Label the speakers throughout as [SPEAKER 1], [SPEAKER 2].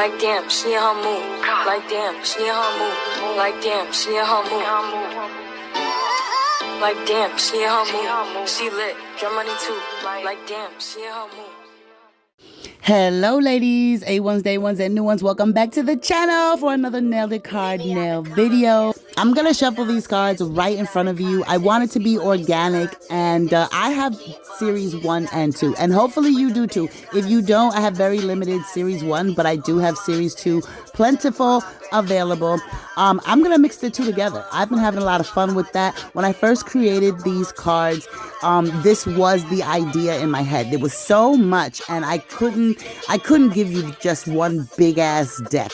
[SPEAKER 1] Like damn, she in her mood. Like damn, she in her mood. Like damn, she in her mood. Like damn, she in her mood. She lit, get money too. Like damn, she in her mood.
[SPEAKER 2] Hello ladies, A1s, Day 1s, and new ones. Welcome back to the channel for another Nailed It card nail video. I'm gonna shuffle these cards right in front of you. I want it to be organic, and I have series 1 and 2, and hopefully you do too. If you don't, I have very limited series 1, but I do have series 2 plentiful available. I'm gonna mix the two together. I've been having a lot of fun with that. When I first created these cards, this was the idea in my head. There was so much, and I couldn't give you just one big ass deck.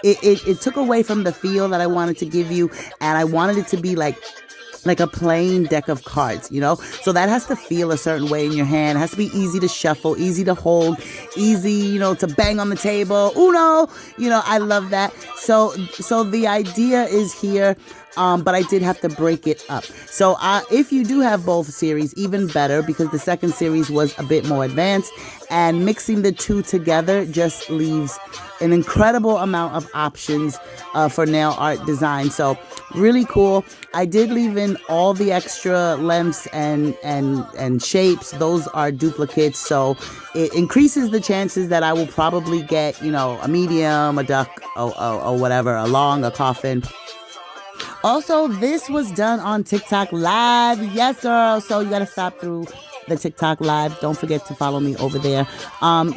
[SPEAKER 2] It took away from the feel that I wanted to give you, and I wanted it to be like a plain deck of cards, you know? So that has to feel a certain way in your hand. It has to be easy to shuffle, easy to hold, easy, you know, to bang on the table. Uno, you know, I love that. So the idea is here, but I did have to break it up. So if you do have both series, even better, because the second series was a bit more advanced, and mixing the two together just leaves an incredible amount of options for nail art design. So really cool. I did leave in all the extra lengths and shapes. Those are duplicates, so it increases the chances that I will probably get, you know, a medium, a duck, or whatever, a long, a coffin. Also, this was done on TikTok Live. Yes, girl. So you got to stop through the TikTok Live. Don't forget to follow me over there.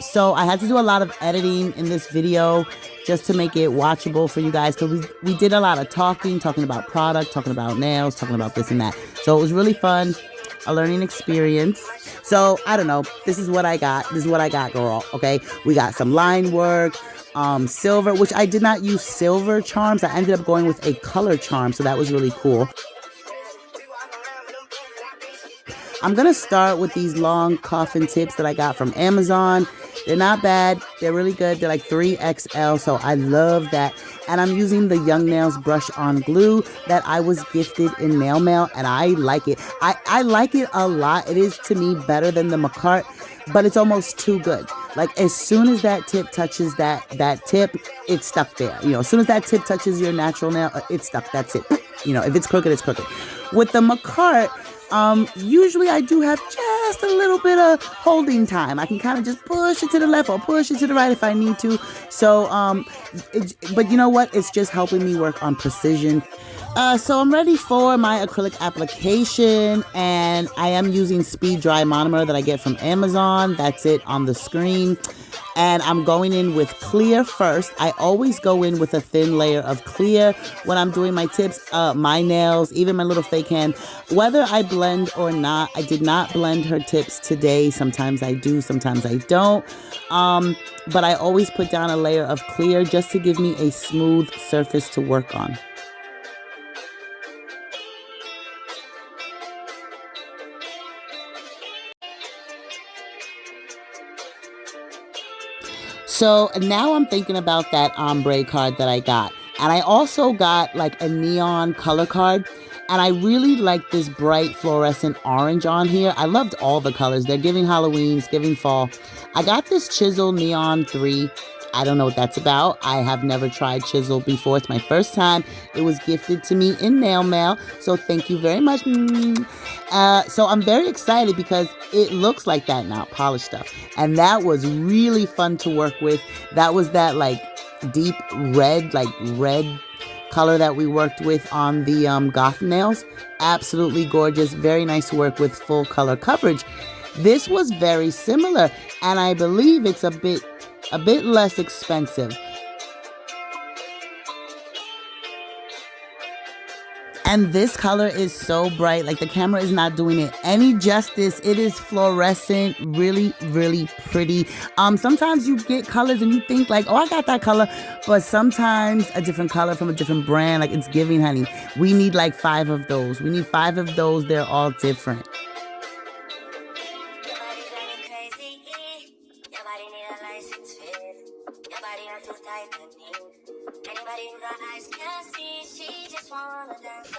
[SPEAKER 2] So I had to do a lot of editing in this video just to make it watchable for you guys, because we did a lot of talking about product, talking about nails, talking about this and that. So it was really fun, a learning experience. So I don't know. This is what I got. This is what I got, girl. Okay. We got some line work. Silver, which I did not use silver charms. I ended up going with a color charm, so that was really cool. I'm gonna start with these long coffin tips that I got from Amazon. They're not bad. They're really good. They're like 3XL, so I love that. And I'm using the Young Nails brush on glue that I was gifted in nail mail, and I like it. I like it a lot. It is, to me, better than the McCart, but it's almost too good. Like, as soon as that tip touches that tip, it's stuck there. You know, as soon as that tip touches your natural nail, it's stuck. That's it. You know, if it's crooked, it's crooked. With the McCart, usually I do have just a little bit of holding time. I can kind of just push it to the left or push it to the right if I need to. So, but you know what? It's just helping me work on precision. So I'm ready for my acrylic application, and I am using Speed Dry Monomer that I get from Amazon. That's it on the screen. And I'm going in with clear first. I always go in with a thin layer of clear when I'm doing my tips, my nails, even my little fake hand. Whether I blend or not, I did not blend her tips today. Sometimes I do, sometimes I don't. But I always put down a layer of clear just to give me a smooth surface to work on. So now I'm thinking about that Ombre card that I got. And I also got like a neon color card. And I really like this bright fluorescent orange on here. I loved all the colors. They're giving Halloween, it's giving fall. I got this Chisel Neon 3. I don't know what that's about. I have never tried Chisel before. It's my first time. It was gifted to me in nail mail. So thank you very much. So I'm very excited because it looks like that now, polished stuff. And that was really fun to work with. That was that like deep red, color that we worked with on the goth nails. Absolutely gorgeous. Very nice to work with, full color coverage. This was very similar, and I believe it's a bit less expensive. And this color is so bright, like the camera is not doing it any justice. It is fluorescent, really, really pretty. Sometimes you get colors and you think like, oh, I got that color. But sometimes a different color from a different brand, like it's giving, honey. We need like 5 of those. We need 5 of those. They're all different.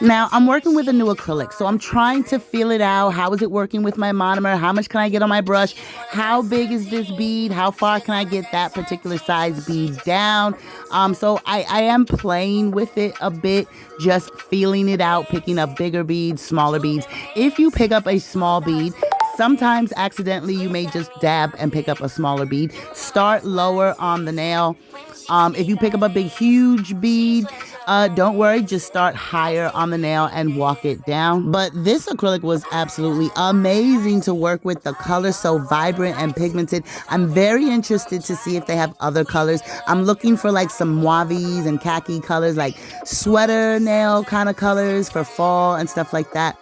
[SPEAKER 2] Now, I'm working with a new acrylic, so I'm trying to feel it out. How is it working with my monomer? How much can I get on my brush? How big is this bead? How far can I get that particular size bead down? So I am playing with it a bit, just feeling it out, picking up bigger beads, smaller beads. If you pick up a small bead, sometimes accidentally you may just dab and pick up a smaller bead. Start lower on the nail. If you pick up a big, huge bead, don't worry, just start higher on the nail and walk it down. But this acrylic was absolutely amazing to work with. The color so vibrant and pigmented. I'm very interested to see if they have other colors. I'm looking for like some mauve and khaki colors, like sweater nail kind of colors for fall and stuff like that.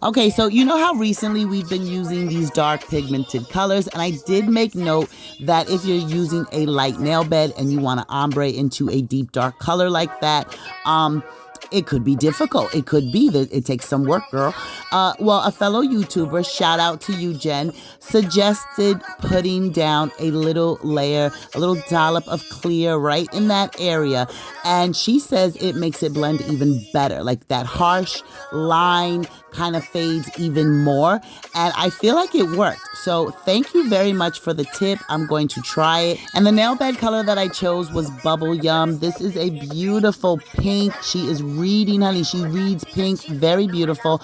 [SPEAKER 2] Okay, so you know how recently we've been using these dark pigmented colors, and I did make note that if you're using a light nail bed and you want to ombre into a deep dark color like that, it could be difficult. It could be that it takes some work, girl. Well, a fellow YouTuber, shout out to you, Jen, suggested putting down a little layer, a little dollop of clear right in that area. And she says it makes it blend even better. Like that harsh line kind of fades even more. And I feel like it worked. So thank you very much for the tip. I'm going to try it. And the nail bed color that I chose was Bubble Yum. This is a beautiful pink. She is reading, honey. She reads pink. Very beautiful.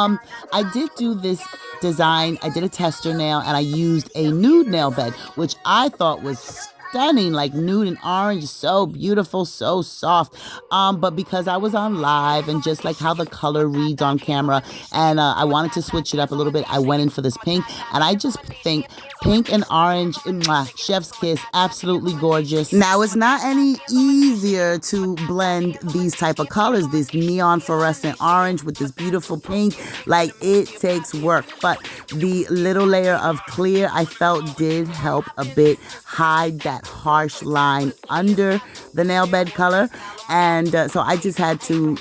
[SPEAKER 2] I did do this design. I did a tester nail and I used a nude nail bed, which I thought was stunning, like nude and orange, so beautiful, so soft. But because I was on live and just like how the color reads on camera, and I wanted to switch it up a little bit, I went in for this pink, and I just think pink and orange, mwah, chef's kiss, absolutely gorgeous. Now, it's not any easier to blend these type of colors, this neon fluorescent orange with this beautiful pink. Like, it takes work, but the little layer of clear I felt did help a bit hide that harsh line under the nail bed color. And so I just had to,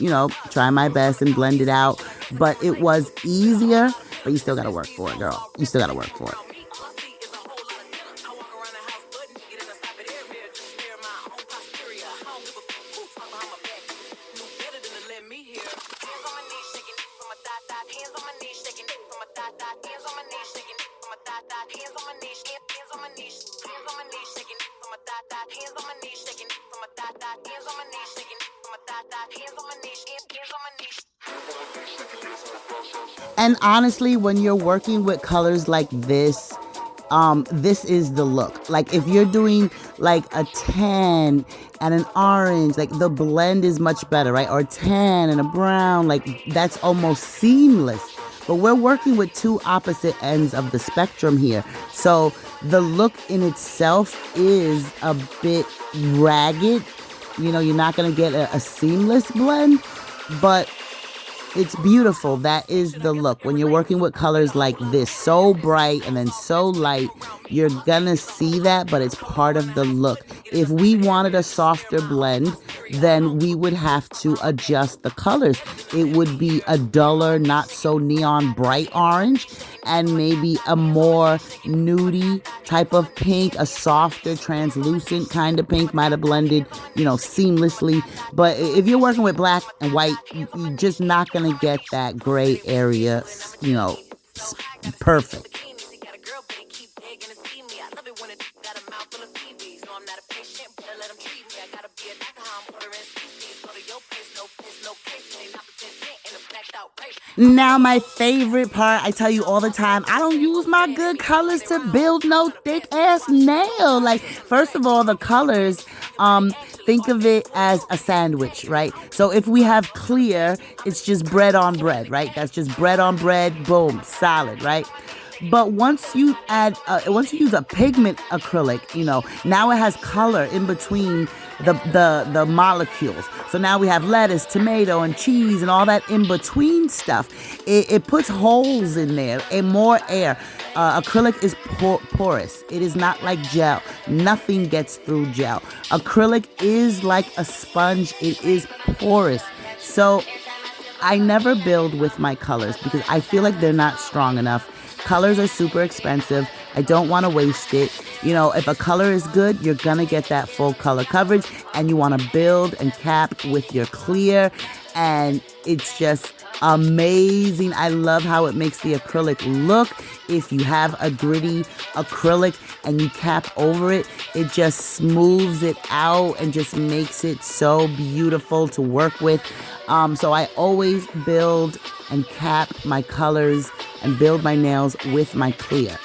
[SPEAKER 2] try my best and blend it out. But it was easier, but you still got to work for it, girl. You still got to work for it. And honestly, when you're working with colors like this is the look. Like if you're doing like a tan and an orange, like the blend is much better, right? Or tan and a brown, like that's almost seamless. But we're working with two opposite ends of the spectrum here. So the look in itself is a bit ragged. You're not going to get a seamless blend, but it's beautiful. That is the look. When you're working with colors like this, so bright and then so light, you're gonna see that, but it's part of the look. If we wanted a softer blend, then we would have to adjust the colors. It would be a duller, not so neon bright orange, and maybe a more nudie type of pink, a softer, translucent kind of pink might have blended, seamlessly. But if you're working with black and white, you're just not gonna get that gray area, perfect. Now, my favorite part, I tell you all the time, I don't use my good colors to build no thick ass nail. Like, first of all, the colors, think of it as a sandwich, right? So if we have clear, it's just bread on bread, right? That's just bread on bread, boom, solid, right? But once you use a pigment acrylic, now it has color in between the molecules. So now we have lettuce, tomato, and cheese, and all that in between stuff. It puts holes in there and more air. Acrylic is porous. It is not like gel. Nothing gets through gel. Acrylic is like a sponge. It is porous. So I never build with my colors because I feel like they're not strong enough. Colors are super expensive. I don't want to waste it. You know, if a color is good, you're going to get that full color coverage, and you want to build and cap with your clear, and it's just amazing. I love how it makes the acrylic look. If you have a gritty acrylic and you cap over it, it just smooths it out and just makes it so beautiful to work with. So I always build and cap my colors and build my nails with my clear.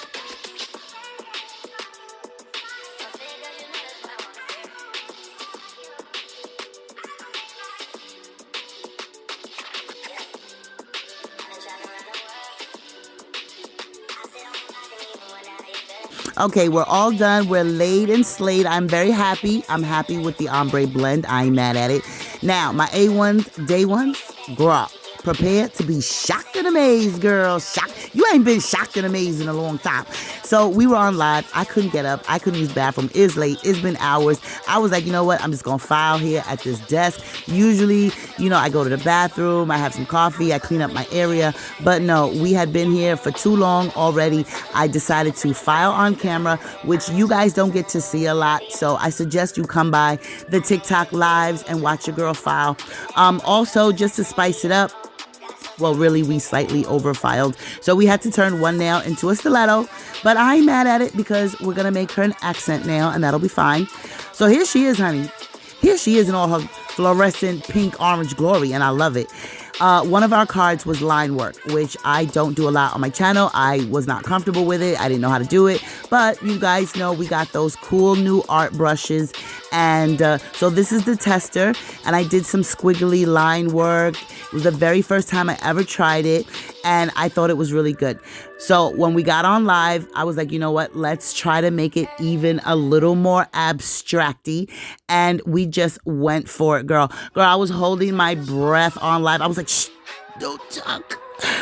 [SPEAKER 2] Okay, we're all done. We're laid and Slate. I'm very happy. I'm happy with the Ombre blend. I ain't mad at it. Now, my A1s, day ones, girl, prepare to be shocked and amazed, girl. Shocked. You ain't been shocked and amazed in a long time. So we were on live. I couldn't get up. I couldn't use the bathroom. It's late. It's been hours. I was like, you know what? I'm just going to file here at this desk. Usually, you know, I go to the bathroom. I have some coffee. I clean up my area. But no, we had been here for too long already. I decided to file on camera, which you guys don't get to see a lot. So I suggest you come by the TikTok lives and watch your girl file. Also, just to spice it up, well, really, we slightly overfiled. So we had to turn one nail into a stiletto. But I ain't mad at it because we're going to make her an accent nail, and that'll be fine. So here she is, honey. Here she is in all her fluorescent pink orange glory, and I love it. One of our cards was Linework, which I don't do a lot on my channel. I was not comfortable with it. I didn't know how to do it. But you guys know we got those cool new art brushes. And so this is the tester. And I did some squiggly line work. It was the very first time I ever tried it. And I thought it was really good. So when we got on live, I was like, you know what? Let's try to make it even a little more abstracty. And we just went for it, girl. Girl, I was holding my breath on live. I was like, shh, don't talk.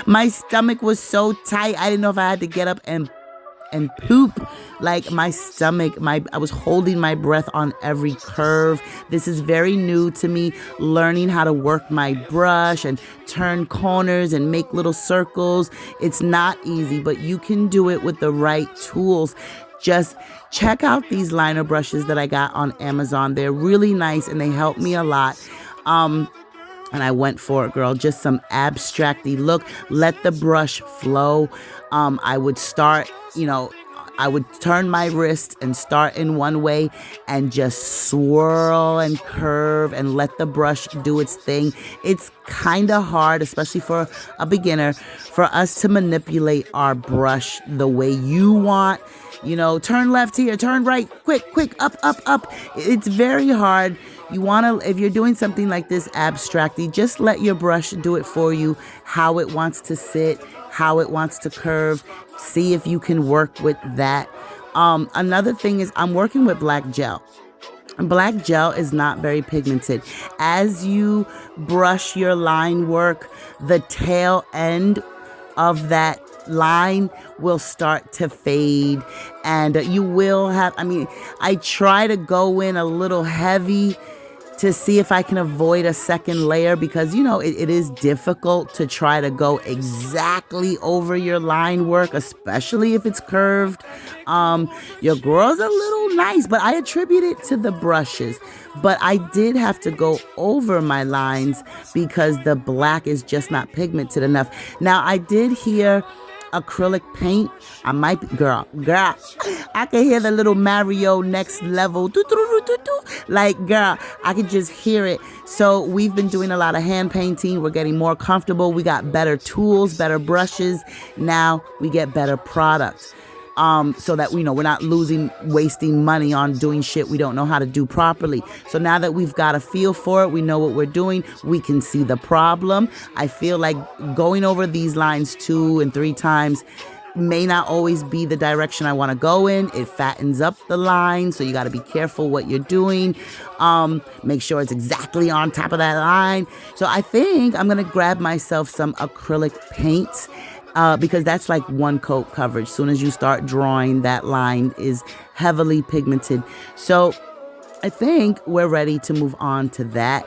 [SPEAKER 2] My stomach was so tight. I didn't know if I had to get up and poop. Like my stomach, I was holding my breath on every curve. This is very new to me, learning how to work my brush and turn corners and make little circles. It's not easy, but you can do it with the right tools. Just check out these liner brushes that I got on Amazon. They're really nice and they help me a lot. And I went for it, girl. Just some abstracty look. Let the brush flow. I would start, I would turn my wrist and start in one way and just swirl and curve and let the brush do its thing. It's kind of hard, especially for a beginner, for us to manipulate our brush the way you want. Turn left here, turn right, quick, up, up, up. It's very hard. You want to, if you're doing something like this abstractly, just let your brush do it for you, how it wants to sit, how it wants to curve. See if you can work with that. Another thing is I'm working with black gel. And black gel is not very pigmented. As you brush your line work, the tail end of that line will start to fade, and you will have, I try to go in a little heavy to see if I can avoid a second layer because, it is difficult to try to go exactly over your line work, especially if it's curved. Your girl's a little nice, but I attribute it to the brushes. But I did have to go over my lines because the black is just not pigmented enough. Now, I did hear acrylic paint. I might be, girl, I can hear the little Mario next level. Like, girl, I could just hear it. So we've been doing a lot of hand painting. We're getting more comfortable. We got better tools, better brushes. Now we get better product. So that we're not wasting money on doing shit we don't know how to do properly. So now that we've got a feel for it, we know what we're doing, we can see the problem. I feel like going over these lines 2 and 3 times may not always be the direction I want to go in. It fattens up the line, so you got to be careful what you're doing. Make sure it's exactly on top of that line. So I think I'm going to grab myself some acrylic paint. Because that's like one coat coverage. As soon as you start drawing, that line is heavily pigmented. So I think we're ready to move on to that.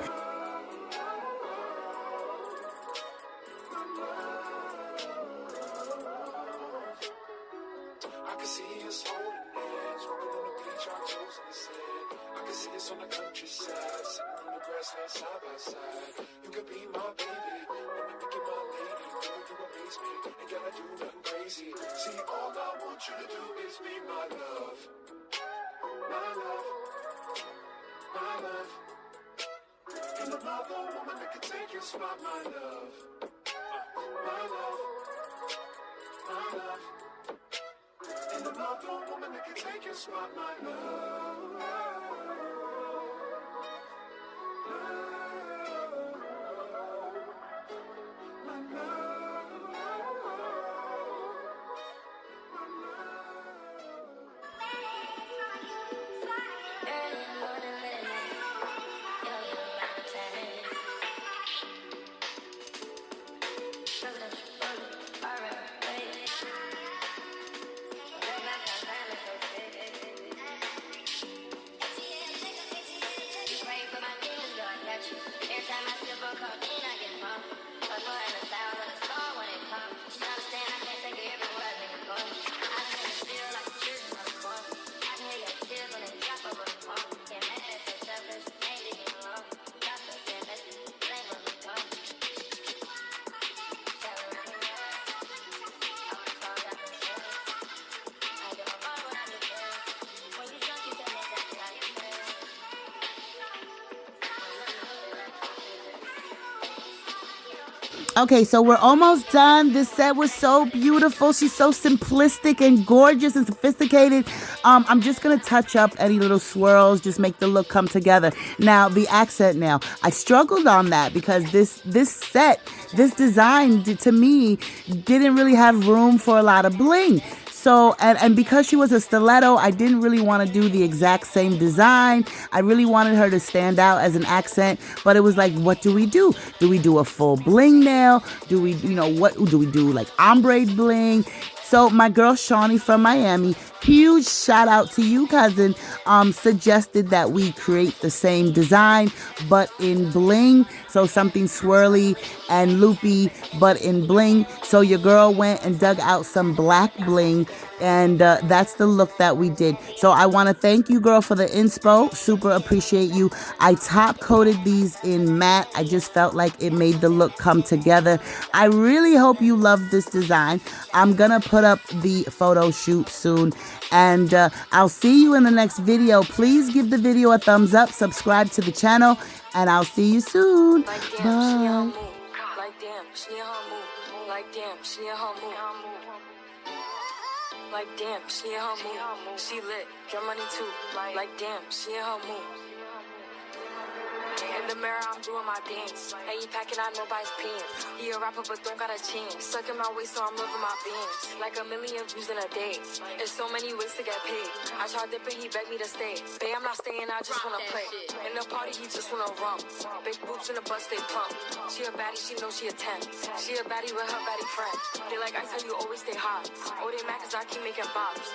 [SPEAKER 2] Okay, so we're almost done. This set was so beautiful. She's so simplistic and gorgeous and sophisticated. I'm just going to touch up any little swirls, just make the look come together. Now, the accent nail. I struggled on that because this set, this design, to me, didn't really have room for a lot of bling. So, and because she was a stiletto, I didn't really want to do the exact same design. I really wanted her to stand out as an accent, but it was like, what do we do? Do we do a full bling nail? Do we, what do we do? Like ombre bling? So my girl Shawnee from Miami, huge shout out to you, cousin, suggested that we create the same design, but in bling. So something swirly and loopy, but in bling. So your girl went and dug out some black bling, and that's the look that we did. So I want to thank you, girl, for the inspo. Super appreciate you. I top coated these in matte. I just felt like it made the look come together. I really hope you love this design. I'm going to put up the photo shoot soon, and I'll see you in the next video. Please give the video a thumbs up, subscribe to the channel, and I'll see you soon. Bye.
[SPEAKER 1] Like damn, she in her mood. Like damn, she in her mood. Like damn, she in her mood. She lit, get money too. Like damn, she in her mood. In the mirror, I'm doing my dance. And he packing out nobody's pants. He a rapper, but don't got a chance. Sucking my waist, so I'm living my bands. Like 1 million views in a day. There's so many ways to get paid. I tried dipping, he begged me to stay. Babe, I'm not staying, I just wanna play. In the party, he just wanna rum. Big boobs in the bus, they plump. She a baddie, she knows she a 10. She a baddie with her baddie friend. They like, I tell you, always stay hot. Oh, they mad cause I keep making bops.